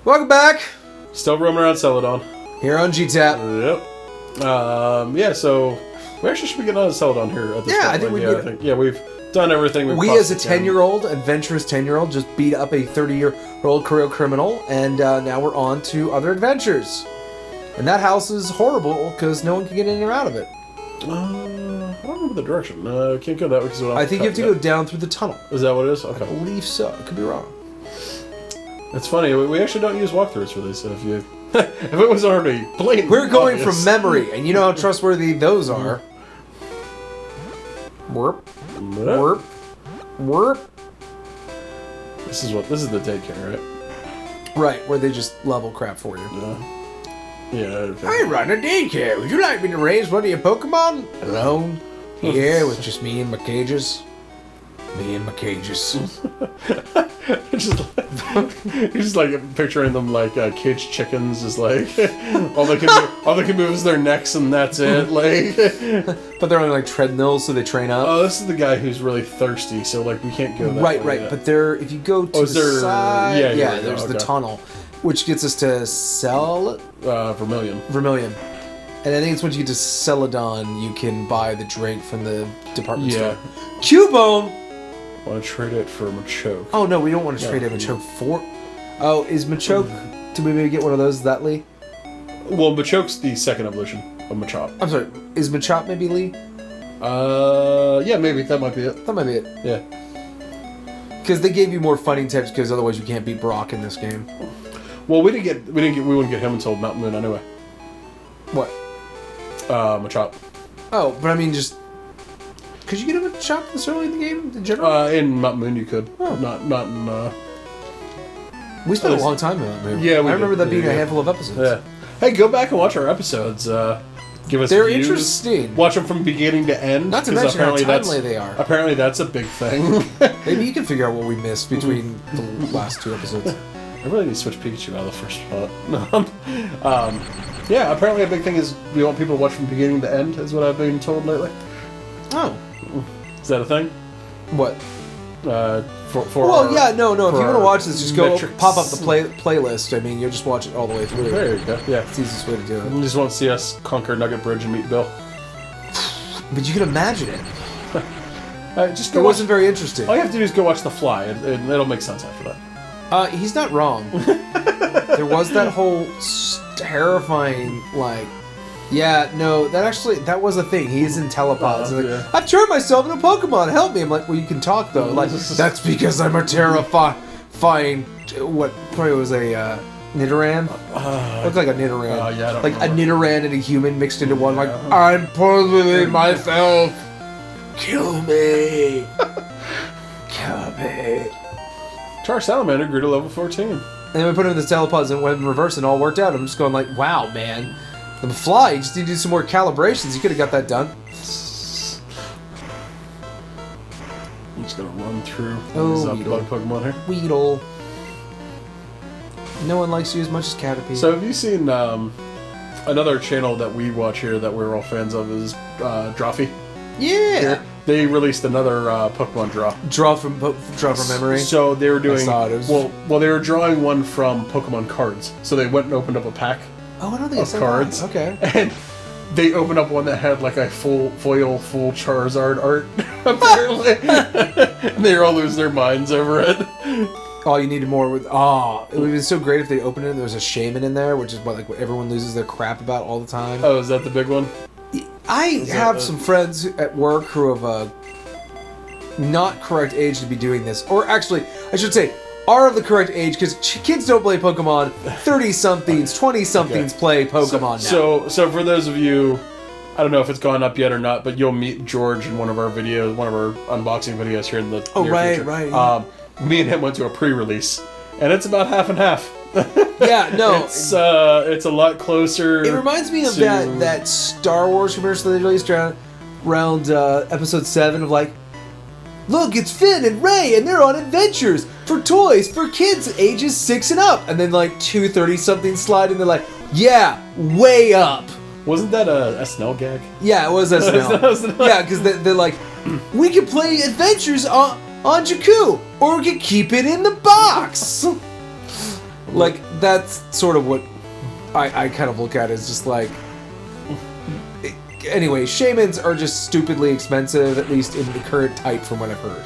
Welcome back. Still roaming around Celadon. Here on GTAAP. Yep. Yeah, so we actually should be getting on Celadon here at this point. I think we've done everything we as a 10-year-old, adventurous 10-year-old, just beat up a 30-year-old career criminal, and now we're on to other adventures. And that house is horrible because no one can get in or out of it. I don't remember the direction. Can't go that way because I think you have to go down through the tunnel. Is that what it is? Okay. I believe so. I could be wrong. It's funny. We actually don't use walkthroughs for these. So if you, if it was already blatant, we're going from memory, and you know how trustworthy those are. Warp, warp, warp. This is the daycare, right? Right, where they just level crap for you. Yeah. Okay. I run a daycare. Would you like me to raise one of your Pokemon? Alone? Here with just me and my cages. Me and my cages. just like picturing them like caged chickens, just like all they can move is their necks and that's it. Like, but they're on like treadmills, so they train up. Oh, this is the guy who's really thirsty, so like we can't go that way. Right. Yet. But there, if you go to the side, there's the tunnel, which gets us to Vermilion. And I think it's once you get to Celadon, you can buy the drink from the department store. Cubone! Want to trade it for Machoke. Oh, no, we don't want to trade it Machoke for... Oh, is Machoke... Do we maybe get one of those? Is that Lee? Well, Machoke's the second evolution of Machop. I'm sorry, is Machop maybe Lee? Yeah, maybe. That might be it. That might be it. Yeah. Because they gave you more fighting types, because otherwise you can't beat Brock in this game. Well, we wouldn't get him until Mountain Moon anyway. What? Machop. Oh, but I mean just... Could you get him a Machop this early in the game, in general? In Mountain Moon you could. Oh. Not in... We spent a long time in Mountain Moon. Yeah, I remember that being a handful of episodes. Yeah. Hey, go back and watch our episodes. Give us They're views. Interesting. Watch them from beginning to end. Not to mention how timely they are. Apparently that's a big thing. Maybe you can figure out what we missed between the last two episodes. I really need to switch Pikachu out of the first spot. Yeah, apparently a big thing is we want people to watch from beginning to end, is what I've been told lately. Oh. Is that a thing? What? Well, yeah, no. If you want to watch this, just go pop up the playlist. I mean, you'll just watch it all the way through. There you go. Yeah. It's the easiest way to do it. You just want to see us conquer Nugget Bridge and meet Bill. But you can imagine it. Just go. It wasn't very interesting. All you have to do is go watch The Fly, and it'll make sense after that. He's not wrong. There was that whole terrifying, like... Yeah, no, that was a thing. He is in telepods. I've turned myself into a Pokemon. Help me. I'm like, well, you can talk though. Like, that's because I'm a terrifying. What probably was a Nidoran? Looked like a Nidoran. I don't like remember. A Nidoran and a human mixed into one. Like, I'm poisoning myself. Kill me. Kill me. Char Salamander grew to level 14. And then we put him in the telepods and went in reverse and all worked out. I'm just going like, wow, man. The Fly, you just need to do some more calibrations. You could have got that done. I'm just gonna run through these bug Pokemon here. Weedle. No one likes you as much as Caterpie. So have you seen another channel that we watch here that we're all fans of is Drawfee? Yeah. They released another Pokemon draw. Draw from memory. So they were doing I saw it. well they were drawing one from Pokemon cards. So they went and opened up a pack. Oh, I don't think of cards. Okay. And they opened up one that had like a full Charizard art, apparently. And they all lose their minds over it. Oh, you needed more with... Oh, it would have been so great if they opened it and there was a shaman in there, which is what everyone loses their crap about all the time. Oh, is that the big one? I have some friends at work who have not correct age to be doing this. Or actually, I should say, are of the correct age, because kids don't play Pokemon. 30-somethings, 20-somethings play Pokemon now. So for those of you, I don't know if it's gone up yet or not, but you'll meet George in one of our videos, one of our unboxing videos here in the near future. Right. Me and him went to a pre-release, and it's about half and half. Yeah, no. It's a lot closer. It reminds me of that Star Wars commercial that they released around episode 7 of like, look, it's Finn and Rey, and they're on adventures for toys for kids ages 6 and up. And then like 2 30-something slide, and they're like, yeah, way up. Wasn't that a SNL gag? Yeah, it was SNL. Yeah, because they're like, we can play adventures on Jakku, or we can keep it in the box. Like, that's sort of what I kind of look at as just like... Anyway, shamans are just stupidly expensive, at least in the current type from what I've heard.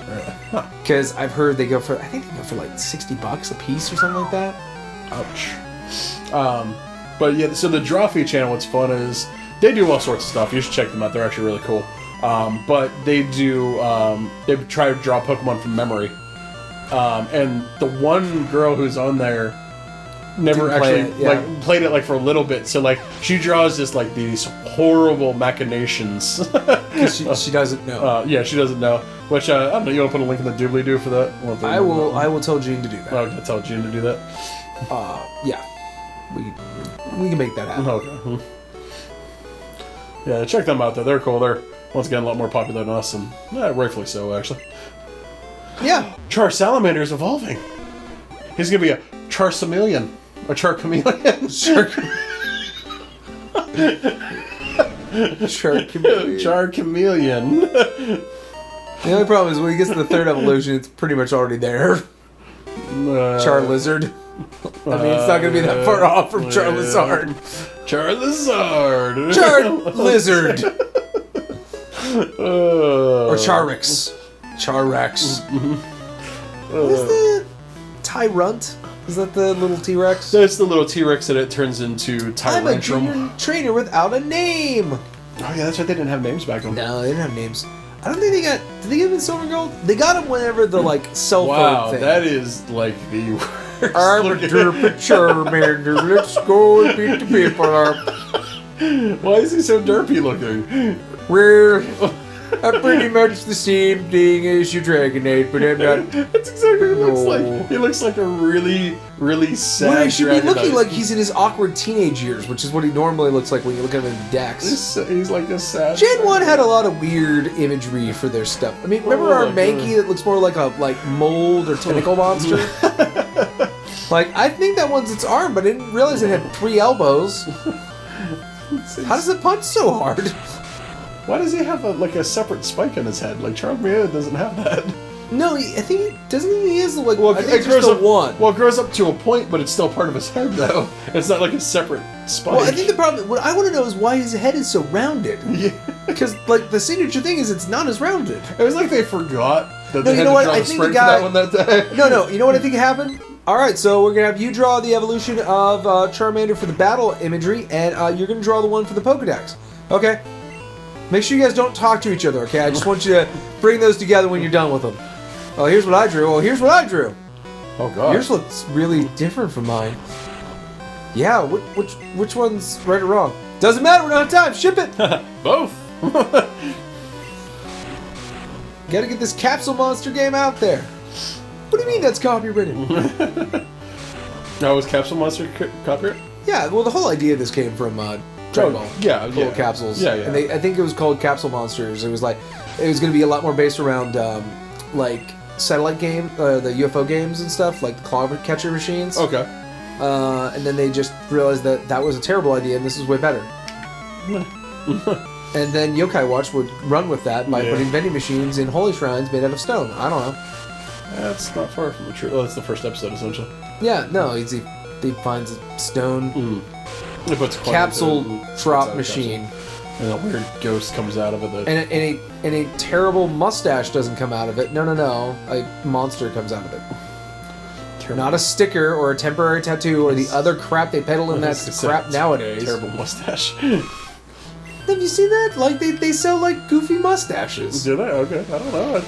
Because I've heard they go for, I think they go for like $60 a piece or something like that. Ouch. But yeah, so the Drawfee channel, what's fun is they do all sorts of stuff. You should check them out. They're actually really cool. But they do, they try to draw Pokemon from memory. And the one girl who's on there never actually played it like for a little bit. So like she draws just like these horrible machinations. she doesn't know. Yeah, she doesn't know. Which I don't know. You want to put a link in the doobly-doo for that? I will tell Gene to do that. Okay, tell Gene to do that. Yeah, we can make that happen. Okay. Yeah, check them out though. They're cool. They're once again a lot more popular than us, and rightfully so actually. Yeah. Char Salamander's evolving. He's gonna be a Charsameleon. A Charchameleon. Charchameleon. The only problem is when he gets to the third evolution, it's pretty much already there. Charlizard. I mean, it's not going to be that far off from Charizard. Charizard. Charlizard. Or Charix. Charrex. What is the Tyrunt? Is that the little T-Rex? That's the little T-Rex that it turns into Tyrantrum. I'm a junior trainer without a name. Oh yeah, that's right. They didn't have names back then. No, they didn't have names. I don't think they got... Did they get them in Silver and Gold? They got them whenever the, like, cell phone thing. Wow, that is, like, the worst. I'm a derpy Charmander. Let's go and beat the people up. Why is he so derpy looking? We're pretty much the same thing as your Dragonite, but I'm not... That's exactly what he looks like. He looks like a really, really sad Well, he should be looking Dragonite. like he's in his awkward teenage years, which is what he normally looks like when you look at him in the decks. He's like a sad... Gen 1 had a lot of weird imagery for their stuff. I mean, remember our Mankey that looks more like a mold or tentacle monster? Like, I think that one's its arm, but I didn't realize it had 3 elbows. How does it punch so hard? Why does he have a separate spike on his head? Like, Charmander doesn't have that. No, I think he is like. Well, I think it grows just up one. Well, it grows up to a point, but it's still part of his head, though. It's not like a separate spike. Well, I think the problem. What I want to know is why his head is so rounded. Yeah. Because like the signature thing is it's not as rounded. It was like they forgot that they you had know to what? draw I the think sprite the guy. for that one that day. No. You know what I think happened? All right, so we're gonna have you draw the evolution of Charmander for the battle imagery, and you're gonna draw the one for the Pokedex. Okay. Make sure you guys don't talk to each other. Okay. I just want you to bring those together when you're done with them. Oh, here's what I drew. Oh, here's what I drew. Oh god. Yours looks really different from mine. Yeah, which one's right or wrong? Doesn't matter, we don't have time. Ship it. Both. Gotta get this capsule monster game out there. What do you mean that's copywritten? Now, was Capsule Monster copyright? Yeah, well, the whole idea of this came from Dragon Ball. Yeah, Little capsules. Yeah. And I think it was called Capsule Monsters. It was going to be a lot more based around like satellite game, the UFO games and stuff, like the claw catcher machines. Okay. And then they just realized that was a terrible idea, and this is way better. And then Yokai Watch would run with that by putting vending machines in holy shrines made out of stone. I don't know. That's not far from the truth. Well, that's the first episode, essentially. Yeah, no, he finds a stone He puts a coin capsule into it, drop machine. And a weird ghost comes out of it. And a terrible mustache doesn't come out of it. No. A monster comes out of it. Terrible. Not a sticker or a temporary tattoo or the other crap they peddle in that crap nowadays. Terrible mustache. Have you seen that? Like they sell like goofy mustaches. Do they? Okay, I don't know.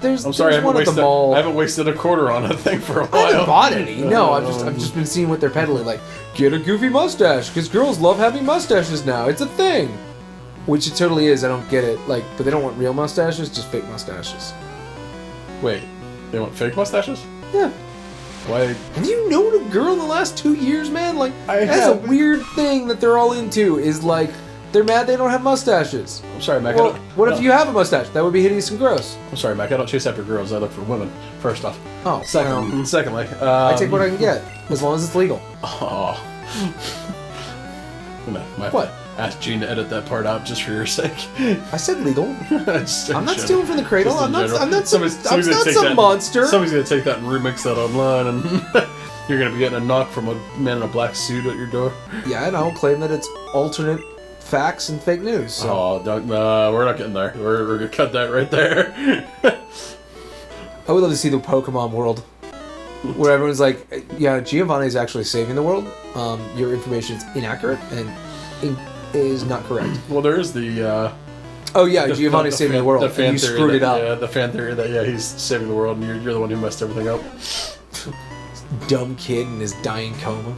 There's I'm sorry, there's one at the mall. I haven't wasted a quarter on a thing for a while. I haven't bought any. No, I've just been seeing what they're peddling. Like, get a goofy mustache because girls love having mustaches now. It's a thing. Which it totally is. I don't get it. Like, but they don't want real mustaches, just fake mustaches. Wait, they want fake mustaches? Yeah. Why? Have you known a girl in the last 2 years, man? Like, that's have. a weird thing that they're all into. Is like they're mad they don't have mustaches. I'm sorry, Mac. Well, what if you have a mustache? That would be hideous and gross. I'm sorry, Mac. I don't chase after girls. I look for women. First off. Oh, Secondly, I take what I can get as long as it's legal. Oh. No, What? Ask Gene to edit that part out just for your sake. I said legal. I'm not stealing from the cradle. I'm not Somebody's some monster. Somebody's gonna take that and remix that online and You're gonna be getting a knock from a man in a black suit at your door. Yeah, and I'll claim that it's alternate facts and fake news. So. Oh, don't, we're not getting there. We're gonna cut that right there. I would love to see the Pokemon world, where everyone's like, yeah, Giovanni's actually saving the world. Your information is inaccurate and is not correct. Well, there is the... Giovanni's saving the world, and you screwed it up. Yeah, the fan theory that, he's saving the world, and you're the one who messed everything up. Dumb kid in his dying coma.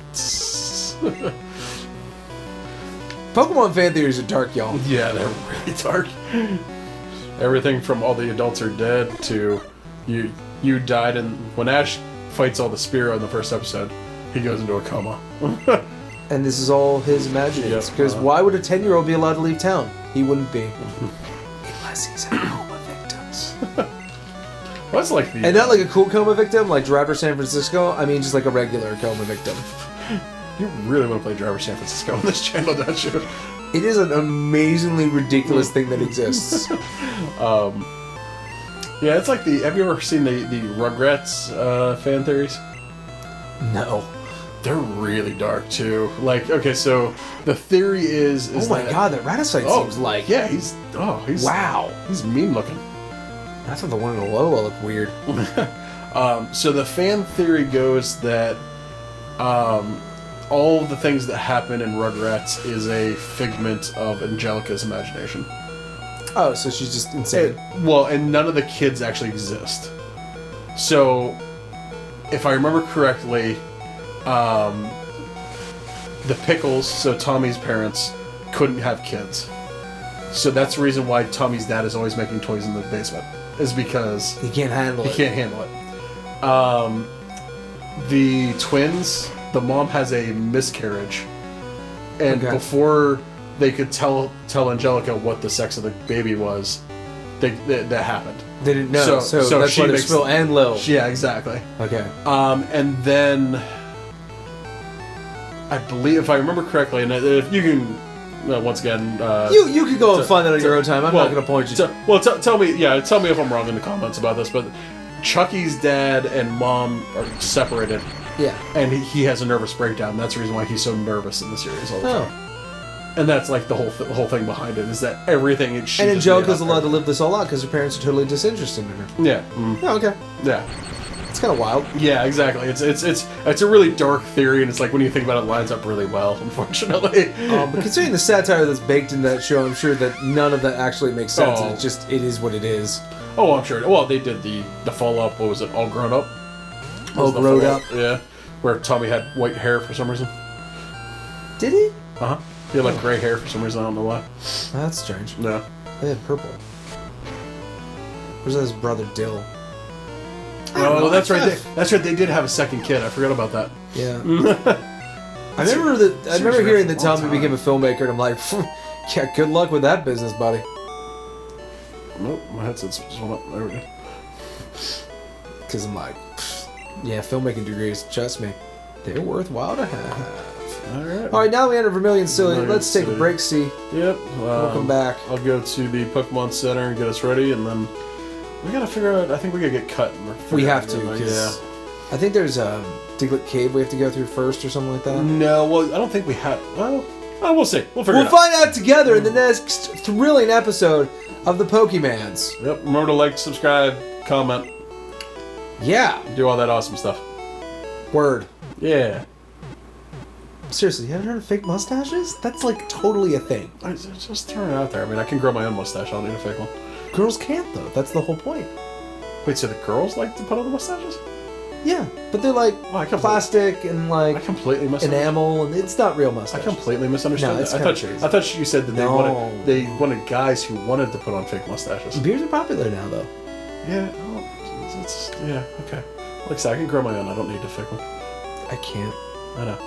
Pokemon fan theories are dark, y'all. Yeah, they're really dark. Everything from all the adults are dead to you died, and when Ash fights all the Spearow in the first episode, he goes into a coma. And this is all his imaginings. Because why would a 10-year-old be allowed to leave town? He wouldn't be. Unless he's a coma victim. What's like the... And not like a cool coma victim, like Driver San Francisco. I mean, just like a regular coma victim. You really want to play Driver San Francisco on this channel, don't you? It is an amazingly ridiculous thing that exists. Yeah, it's like the... Have you ever seen the Rugrats fan theories? No. They're really dark, too. Like, okay, so the theory is oh my god, that Raticite seems like... Yeah, he's... Wow. He's mean looking. I thought the one in Alola looked weird. So the fan theory goes that all the things that happen in Rugrats is a figment of Angelica's imagination. Oh, so she's just insane. And none of the kids actually exist. So, if I remember correctly, the Pickles, so Tommy's parents, couldn't have kids. So that's the reason why Tommy's dad is always making toys in the basement. Is because... He can't handle it. He can't handle it. The twins, the mom has a miscarriage. And before they could tell Angelica what the sex of the baby was, that happened. They didn't know, so that's why there's Phil and Lil. Yeah, exactly. Okay. And then... I believe, if I remember correctly, and if you can... once again, you could go and find that on your own time. I'm not going to point you. Tell me if I'm wrong in the comments about this. But Chucky's dad and mom are separated. Yeah, and he has a nervous breakdown. That's the reason why he's so nervous in the series all the time. And that's like the whole thing behind it is that everything. And Angelica's allowed to live this all out because her parents are totally disinterested in her. Yeah. Oh, okay. Yeah. It's kind of wild. Yeah, exactly. It's a really dark theory, and it's like when you think about it, it lines up really well. Unfortunately, but considering the satire that's baked in that show, I'm sure that none of that actually makes sense. Oh. It is what it is. Oh, I'm sure. Well, they did the follow-up. What was it? All Grown Up. All Grown Up. Yeah, where Tommy had white hair for some reason. Did he? He had like gray hair for some reason. I don't know why. That's strange. No. They had purple. Where's his brother Dill? Oh, that's right. That's right. They did have a second kid. I forgot about that. Yeah. I remember hearing that Tommy became a filmmaker, and I'm like, yeah, good luck with that business, buddy. Nope, my headset's just went up. There we go. Because I'm like, yeah, filmmaking degrees, trust me, they're worthwhile to have. All right, now we enter Vermilion City. Let's take a break, C. Yep. Welcome back. I'll go to the Pokemon Center and get us ready, and then we gotta figure out. I think we gotta get cut. We have to, because I think there's a Diglett Cave we have to go through first, or something like that. No, well, I don't think we have. Well, we'll see. We'll find out together in the next thrilling episode of the Pokemans. Yep. Remember to like, subscribe, comment. Yeah. Do all that awesome stuff. Word. Yeah. Seriously, you haven't heard of fake mustaches? That's like totally a thing. I just throw it out there. I mean, I can grow my own mustache. I don't need a fake one. Girls can't, though. That's the whole point. Wait, so the girls like to put on the mustaches? Yeah, but they're like plastic and like I completely misunderstood. Enamel, and it's not real mustache. I completely misunderstood. No, it's I thought you said that they wanted guys who wanted to put on fake mustaches. Beards are popular now, though. Yeah, okay. Like I said, I can grow my own. I don't need a fake one. I can't. I know.